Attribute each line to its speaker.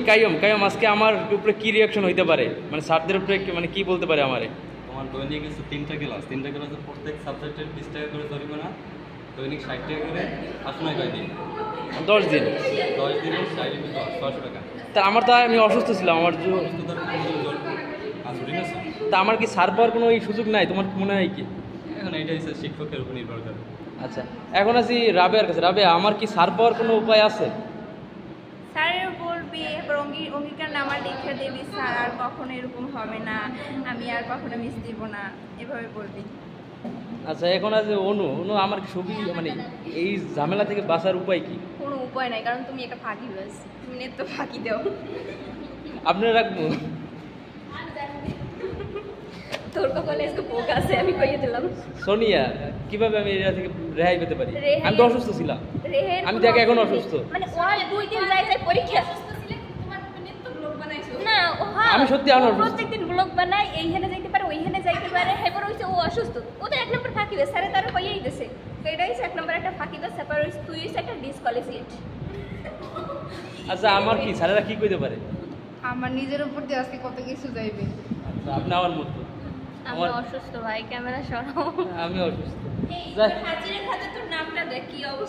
Speaker 1: কাইয়ুম কাইয়ুম আজকে আমার উপরে কি রিয়াকশন হইতে পারে, মানে স্যারদের উপরে মানে কি বলতে পারে আমারে?
Speaker 2: তোমার দৈনিক আছে 3টা ক্লাসের প্রত্যেক সাবজেক্টের 20 টাকা করে জরিমানা, দৈনিক 60 টাকা করে, আসলে কয় দিন?
Speaker 1: 10 দিন।
Speaker 2: 10 দিনে 600 টাকা।
Speaker 1: তা আমার তো আমি অসুস্থ ছিলাম, আমার তা আমার কি ছাড় পাওয়ার কোনো সুযোগ নাই তোমার মনে হয় কি?
Speaker 2: এখন এইটা হচ্ছে শিক্ষকের উপর নির্ভর করে।
Speaker 1: আচ্ছা এখন আছি রাবেয়ার কাছে। রাবেয়া, আমার কি ছাড় পাওয়ার কোনো উপায় আছে?
Speaker 3: স্যারের বলবি, এবার অঙ্গীকার নামা লিখে দেবি, স্যার আর কখনো এরকম হবে না, আমি আর কখনো মিস দিব না, এভাবে বলবি।
Speaker 1: আচ্ছা এখন আছে অনু। অনু, আমার ছবি মানে এই ঝামেলা থেকে বাঁচার উপায় কি?
Speaker 3: কোনো উপায় নাই, কারণ তুমি একটা ফাঁকি বাস, তুমি নেট তো ফাঁকি দাও।
Speaker 1: আপনারা রাখবো
Speaker 3: তোর কপালে আজকে পোক আছে, আমি কইয়ে দিলাম।
Speaker 1: সোনিয়া, কিভাবে আমি এটা থেকে রেহাই পেতে পারি? আমি তো অসুস্থ ছিলাম, আমি দেখ এখন অসুস্থ।
Speaker 3: মানে ওর 2 দিন যাই পরীক্ষা না,
Speaker 1: আমি সত্যি এখন অসুস্থ।
Speaker 3: প্রত্যেকদিন ব্লগ বানায়, এইখানে যাইতে পারে ওইখানে যাইতে পারে, এরপর হইছে ও অসুস্থ, ও তো 1 নম্বর ফাঁকি দেয়, স্যারে তার কইয়েই দিছে, তো এটা হইছে 1 নম্বর একটা ফাঁকি দেয়, সেপার হইছে তুই হইছে একটা ডিসকোয়ালিফাইড।
Speaker 1: আচ্ছা আমার কি স্যারেরা কি কইতে পারে?
Speaker 4: আমার নিজের উপর দিয়ে আজকে কত কিছু যাইবে।
Speaker 1: আচ্ছা আপনি আমার মতো।
Speaker 3: আমি অসুস্থ ভাই, ক্যামেরা সরাও।
Speaker 1: আমি অসুস্থ।
Speaker 3: এই হাজিরের খাতে তোর নামটা দেখ কি অবস্থা।